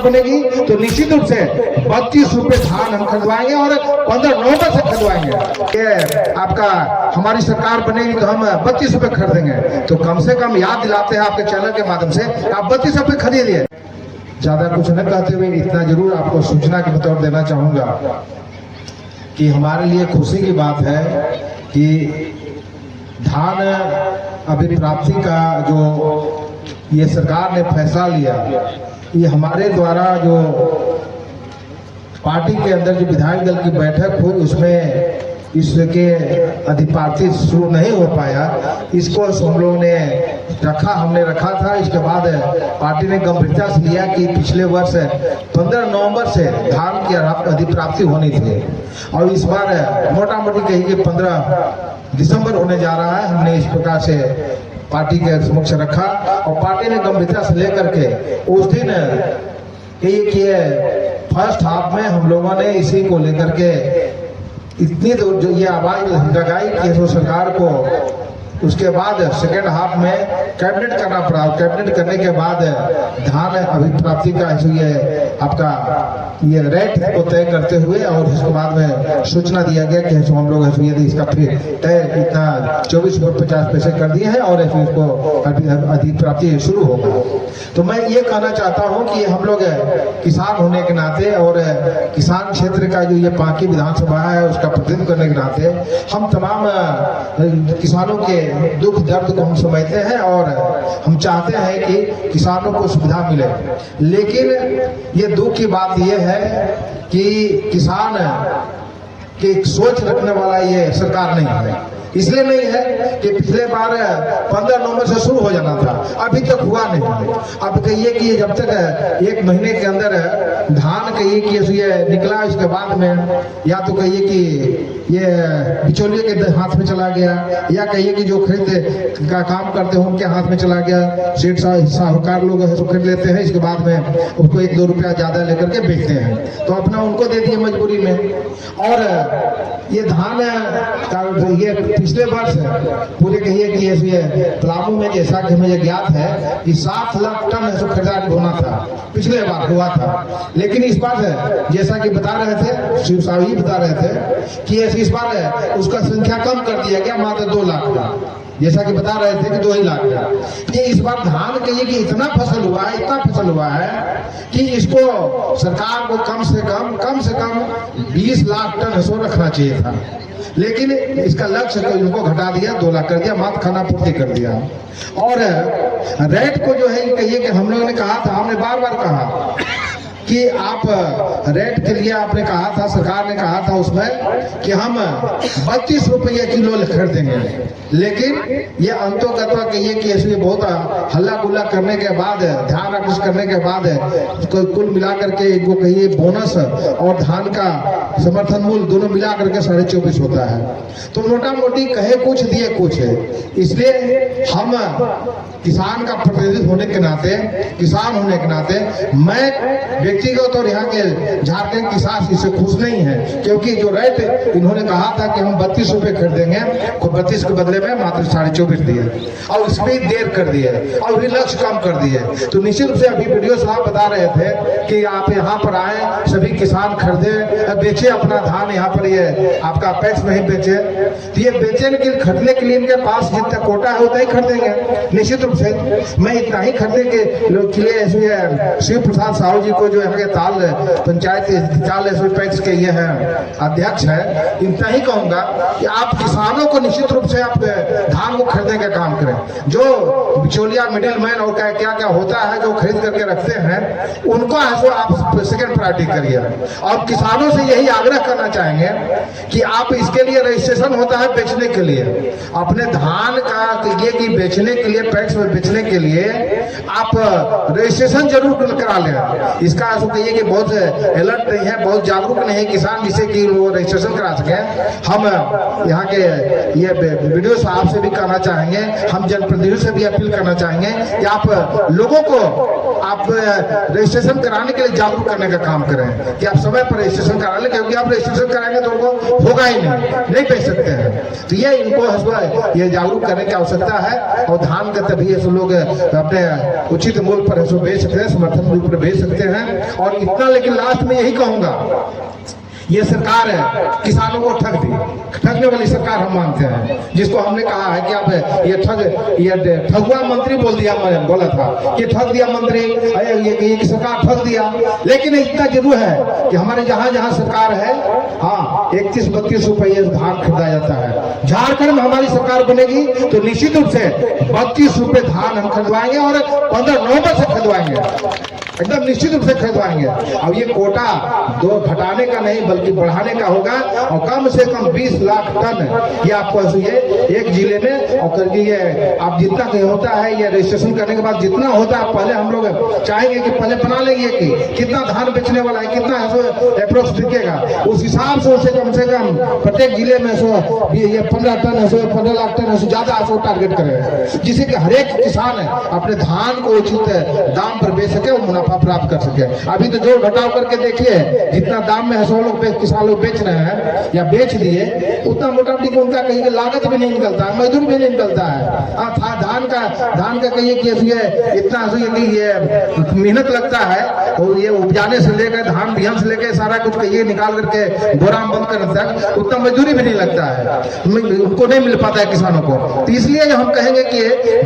बनेगी तो निश्चित रूप से 32 रुपए धान हम खरीदवाएंगे और 15 नवंबर से खरीदवाएंगे। ये आपका हमारी सरकार बनेगी तो हम 32 रुपए खरीदेंगे। तो कम से कम याद दिलाते हैं आपके चैनल के माध्यम से, आप 32 रुपए खरीदिए। ज्यादा कुछ न कहते हुए इतना जरूर आपको सूचना के बतौर देना चाहूंगा कि हमारे लिए खुशी की बात है कि धान अभिप्राप्ति का जो ये सरकार ने फैसला लिया, ये हमारे द्वारा जो पार्टी के अंदर जो विधायक दल की बैठक हुई उसमें इसके अधिप्राप्ति शुरू नहीं हो पाया। इसको हम लोगों ने हमने रखा था। इसके बाद पार्टी ने गंभीरता से लिया कि पिछले वर्ष 15 नवंबर से धान की अधिप्राप्ति होनी थी और इस बार मोटा मोटी कही कि 15 दिसंबर होने जा रहा है। हमने इस प्रकार से पार्टी के समक्ष रखा और पार्टी ने गंभीरता से लेकर के उस दिन किए फर्स्ट हाफ में हम लोगों ने इसी को लेकर के इतनी तो जो ये आवाज लगाई कि तो सरकार को उसके बाद सेकेंड हाफ में कैबिनेट करना पड़ा। कैबिनेट करने के बाद धान अभिप्राप्ति का ये आपका ये रेट को तय करते हुए और उसके बाद में सूचना दिया गया कि हम लोग यदि इसका फिर तय इतना 24 रुपये 50 पैसे कर दिए हैं और इसको अधिप्राप्ति शुरू होगा। तो मैं ये कहना चाहता हूँ कि हम लोग किसान होने के नाते और किसान क्षेत्र का जो ये पांकी विधानसभा है उसका प्रतिनिधित्व करने के नाते हम तमाम किसानों के दुख दर्द को हम समझते हैं और हम चाहते हैं कि किसानों को सुविधा मिले। लेकिन ये दुख की बात ये है कि किसान की सोच रखने वाला ये सरकार नहीं है। इसलिए नहीं है कि पिछले बार 15 नवंबर से शुरू हो जाना था, अभी तक हुआ नहीं। अब कहिए कि जब तक 1 महीने के अंदर धान कहिए कि ये निकला, इसके बाद में या तो कहिए कि ये बिचौलिए के हाथ में चला गया या कहिए कि जो खरीद का काम करते हैं उनके हाथ में चला गया। सेठ साहूकार लोग खरीद लेते हैं, इसके बाद में उसको 1-2 रुपया ज्यादा लेकर के बेचते हैं तो अपना उनको दे दिए मजबूरी में। और ये धान का ये पिछले वर्ष पूरे कहिए कि ये पलामू में जैसा कि मुझे ज्ञात है कि 7 लाख टन खरीदारी होना था, पिछले बार हुआ था। लेकिन इस बार जैसा कि बता रहे थे, शिव साहब ही बता रहे थे कि इस बार उसका संख्या कम कर दिया गया, मात्र 2 लाख का, जैसा कि बता रहे थे कि 2 ही लाख का। ये इस बार धान कहिए कि इतना फसल हुआ है कि इसको सरकार को कम से कम 20 लाख टन हसो रखना चाहिए था। लेकिन इसका लक्ष्य को इनको घटा दिया, 2 लाख कर दिया, मात्र खाना पूर्ति कर दिया। और रेट को जो है कहिए कि हम लोगों ने कहा था, हमने बार कहा कि आप रेट के लिए आपने कहा था, सरकार ने कहा था उसमें कि हम 32 रुपये किलो खरीदेंगे। लेकिन ये अंतोगत्वा कहिए कि इसलिए बहुत हल्ला गुल्ला करने के बाद, ध्यान आकर्षित करने के बाद कुल मिलाकर के इनको कहिए बोनस और धान का समर्थन मूल्य दोनों मिला करके 24.5 होता है। तो मोटा मोटी कहे कुछ दिए कुछ है। इसलिए हम किसान का प्रतिनिधित्व होने के नाते, किसान होने के नाते मैं व्यक्तिगत और यहाँ के झारखंड किसान इससे खुश नहीं है, क्योंकि जो रेट इन्होंने कहा था कि हम 32 रुपए खरीदेंगे, 32 के बदले में मात्र 24.5 दिए और इसमें देर कर दिए और भी लक्ष्य कम कर दिए। तो निश्चित रूप से अभी वीडियो साहब बता रहे थे कि आप यहाँ पर आए, सभी किसान खरीदे, बेचे अपना धान यहाँ पर, ये आपका पैक्स में ही बेचे। तो ये बेचने के लिए, खरीदने के लिए इनके पास जितना कोटा है उतना ही खरीदेंगे। निश्चित रूप से मैं इतना ही खरीदने के लिए शिव प्रसाद साहू जी को जो यहाँ के ताल पंचायत पैक्स के ये है अध्यक्ष है, इतना ही कहूंगा कि आप किसानों को निश्चित रूप से आप धान को खरीदने का काम करें। जो बिचौलिया मिडिल मैन और क्या क्या होता है जो खरीद करके रखते हैं, उनको आप सेकेंड प्रायोरिटी करिए। और किसानों से यही आग्रह करना चाहेंगे कि आप इसके लिए रजिस्ट्रेशन होता है बेचने के लिए, अपने धान का ये कि बेचने के लिए, पैक्स में बेचने के लिए आप रजिस्ट्रेशन जरूर करा लें। इसका कहिए कि बहुत अलर्ट नहीं है, बहुत जागरूक नहीं है किसान, जिससे कि वो रजिस्ट्रेशन करा सके। हम यहाँ के ये वीडियो साहब से भी कहना चाहेंगे, हम जनप्रतिनिधियों से भी अपील करना चाहेंगे कि आप लोगों को आप रजिस्ट्रेशन कराने के लिए जागरूक करने का काम करें कि आप समय पर रजिस्ट्रेशन करा लें। क्योंकि आप रजिस्ट्रेशन कराएंगे तो उनको होगा ही नहीं बेच सकते हैं। तो ये इनको ये जागरूक करने की आवश्यकता है। और धान का तभी ऐसे लोग अपने उचित मूल्य पर ऐसे बेच सकते हैं, समर्थन मूल्य पर बेच सकते हैं। और इतना, लेकिन लास्ट में यही कहूंगा, ये सरकार है किसानों को ठगने वाली सरकार हम मानते हैं, जिसको हमने कहा है कि अब ये ठगुआ मंत्री बोला था कि ठग दिया मंत्री, ये सरकार ठग दिया। लेकिन इतना जरूर है कि हमारे जहां सरकार है, हाँ 31-32 रुपये धान खरीदा जाता है। झारखंड में हमारी सरकार बनेगी तो निश्चित रूप से 32 रुपये धान हम खरीदवाएंगे और 15 नवंबर से खरीदवाएंगे, एकदम निश्चित रूप से खरीदवाएंगे। अब ये कोटा दो घटाने का नहीं बल्कि बढ़ाने का होगा और कम से कम 20 लाख टन ये आपको ये एक जिले में और करके ये आप जितना होता है ये रजिस्ट्रेशन करने के बाद जितना होता है, पहले हम लोग चाहेंगे कि पहले बना लेंगे कि कितना धान बेचने वाला है, कितना अप्रोक्स बिकेगा, उस हिसाब से उसे कम प्रत्येक जिले में ये 15 टन है, 15 लाख टन है, ज्यादा टारगेट करें, जिससे कि हरेक किसान अपने धान को उचित दाम पर बेच सके और मुनाफा प्राप्त कर सके। अभी तो जोड़ घटाव करके देखिए, जितना दाम में है सो लोग किसान लोग बेच रहे हैं या बेच दिए, उतना मोटामोटी उनका कहीं लागत भी नहीं निकलता है, मजदूर भी नहीं निकलता है। धान का कहिए कि इतना ये मेहनत लगता है और ये उपजाने से लेकर धान बिहन से लेकर सारा कुछ कहिए निकाल करके गोरा बंद करने तक उतना मजदूरी भी नहीं लगता है, उनको नहीं मिल पाता है किसानों को। तो इसलिए हम कहेंगे कि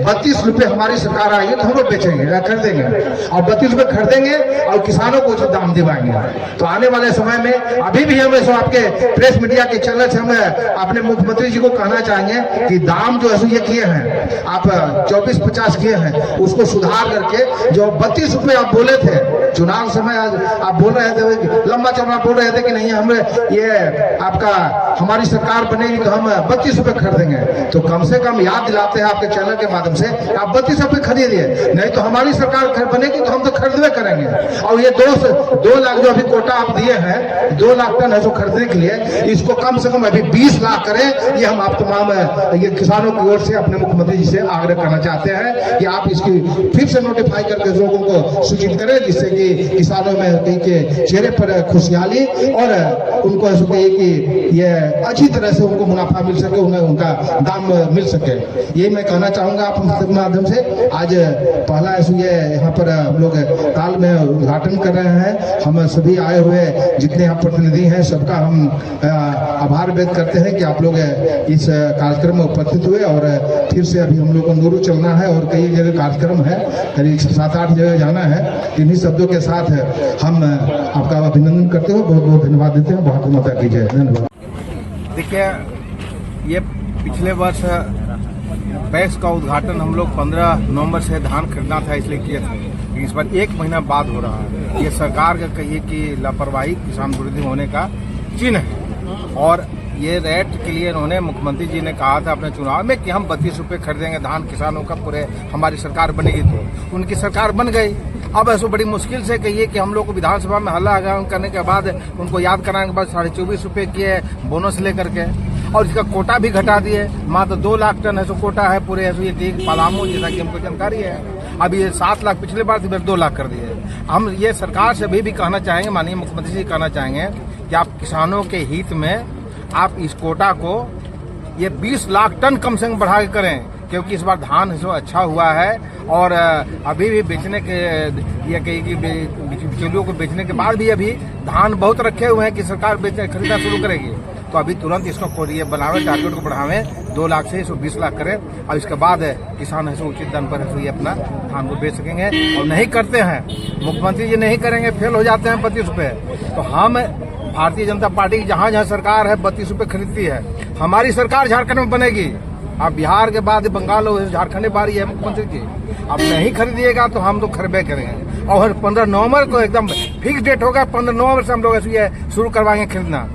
32 रुपये हमारी सरकार आई है तो हम लोग बेचेंगे, खरीदेंगे और 32 रुपये खरीदेंगे और किसानों को उचित दाम दिलवाएंगे। तो आने वाले समय में अभी भी हम आपके प्रेस मीडिया के चैनल से हम अपने मुख्यमंत्री जी को कहना चाहेंगे कि दाम जो है ये किए हैं आप 24-50 किए हैं, उसको सुधार करके जो 32 रुपये आप बोले थे चुनाव समय, आप बोल रहे थे लंबा चौड़ा बोल रहे थे कि नहीं हम ये आपका हमारी सरकार बनेगी तो हम 32 रुपये खरीदेंगे, तो कम से कम याद दिलाते हैं आपके चैनल के माध्यम से आप 32 रुपये खरीदिए, नहीं तो हमारी सरकार बनेगी तो हम तो खरीदवे करेंगे। और ये 2 लाख जो अभी कोटा आप दिए हैं 2 लाख टन है जो खरीदने के लिए, इसको कम से कम अभी 20 लाख करें। ये हम आप तमाम ये किसानों की ओर से अपने मुख्यमंत्री जी से आग्रह करना चाहते हैं कि आप इसकी फिर से नोटिफाई करके लोगों को सूचित करें, जिससे कि किसानों में कहीं के चेहरे पर खुशहाली और उनको कहिए कि ये अच्छी तरह से उनको मुनाफा मिल सके, उन्हें उनका दाम मिल सके। ये मैं कहना चाहूंगा आप माध्यम से। आज पहला ये यहाँ पर हम लोग ताल में उद्घाटन कर रहे हैं। हम सभी आए हुए जितने यहाँ प्रतिनिधि हैं सबका हम आभार व्यक्त करते हैं कि आप लोग इस कार्यक्रम में उपस्थित हुए। और फिर से अभी हम लोग को नूरू चलना है और कई जगह कार्यक्रम है, करीब 7-8 जगह जाना है। इन्हीं शब्दों के साथ हम आपका अभिनंदन करते हुए बहुत बहुत धन्यवाद देते हैं। भारत माता की जय। धन्यवाद। देखिए, ये पिछले वर्ष पैक्स का उद्घाटन हम लोग 15 नवंबर से धान खरीदना था इसलिए किए थे, इस बार 1 महीना बाद हो रहा है। ये सरकार का कहिए कि लापरवाही, किसान विरोधी होने का चिन्ह है। और ये रेट के लिए उन्होंने मुख्यमंत्री जी ने कहा था अपने चुनाव में कि हम 32 रुपये खरीदेंगे धान किसानों का, पूरे हमारी सरकार बनेगी तो उनकी सरकार बन गई। अब ऐसा बड़ी मुश्किल से कहिए कि हम लोग को विधानसभा में हल्ला करने के बाद उनको याद कराने के बाद 24.5 रुपये किए बोनस लेकर के, और इसका कोटा भी घटा दिए। मात्र 2 लाख टन है कोटा है पूरे ये पलामू, जैसा कि हमको जानकारी है। अब ये 7 लाख पिछले बार से 2 लाख कर दिए। हम ये सरकार से अभी भी कहना चाहेंगे, माननीय मुख्यमंत्री जी कहना चाहेंगे कि आप किसानों के हित में आप इस कोटा को ये 20 लाख टन कम से कम बढ़ा के करें, क्योंकि इस बार धान जो अच्छा हुआ है और अभी भी बेचने के ये कहीं की बिचौलियों को बेचने के बाद भी अभी धान बहुत रखे हुए हैं कि सरकार खरीदना शुरू करेगी। तो अभी तुरंत इसको ये बनावे, टारगेट को बढ़ावे, 2 लाख से 20 लाख करें और इसके बाद किसान है उचित दाम पर है ये अपना धान को बेच सकेंगे। और नहीं करते हैं, मुख्यमंत्री जी नहीं करेंगे, फेल हो जाते हैं 32 रुपये, तो हम भारतीय जनता पार्टी की जहाँ जहाँ सरकार है 32 रुपये खरीदती है, हमारी सरकार झारखंड में बनेगी। अब बिहार के बाद बंगाल और झारखंड बारी है मुख्यमंत्री की, अब नहीं खरीदिएगा तो हम तो खरीदे करेंगे। और 15 नवंबर को एकदम फिक्स डेट होगा, 15 नवंबर से हम लोग ऐसे शुरू करवाएंगे खरीदना।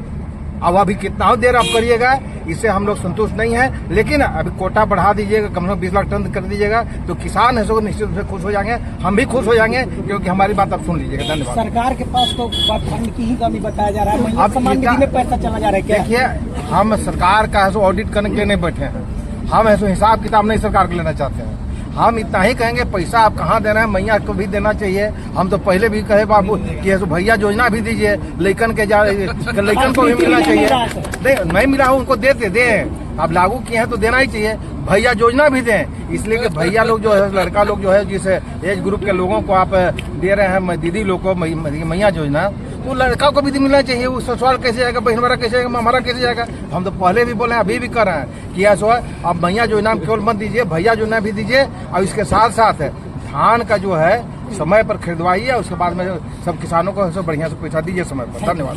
अब अभी कितना देर आप करिएगा, इससे हम लोग संतुष्ट नहीं है, लेकिन अभी कोटा बढ़ा दीजिएगा, कम से कम 20 लाख टन कर दीजिएगा, तो किसान है सो निश्चित रूप से खुश हो जाएंगे, हम भी खुश हो जाएंगे, क्योंकि हमारी बात आप सुन लीजिएगा। धन्यवाद। सरकार के पास तो फंड की ही कमी बताया जा रहा है, अब सम्मान निधि में पैसा चला जा रहा है क्या? देखिए, हम सरकार का ऑडिट करने के लिए नहीं बैठे हैं, हम ऐसे हिसाब किताब नहीं सरकार को लेना चाहते हैं। हम इतना ही कहेंगे, पैसा आप कहाँ देना है, मैया को भी देना चाहिए। हम तो पहले भी कहे बाबू कि भैया योजना भी दीजिए, लइकन को भी मिलना चाहिए। नहीं मिला हो उनको देते दे, आप लागू किए हैं तो देना ही चाहिए। भैया योजना भी दें, इसलिए कि भैया लोग जो है, लड़का लोग जो है, जिस एज ग्रुप के लोगों को आप दे रहे हैं, दीदी लोग को मैया योजना, तो लड़का को भी मिलना चाहिए। वो ससुराल कैसे जाएगा, बहनवारा कैसे जाएगा, हमारा कैसे जाएगा। हम तो पहले भी बोले हैं, अभी भी कर रहे हैं कि ऐसा अब मैया योजना केवल मत दीजिए, भैया योजना भी दीजिए। और इसके साथ साथ धान का जो है समय पर खरीदवाइए, उसके बाद में सब किसानों को बढ़िया से पैसा दीजिए समय पर। धन्यवाद।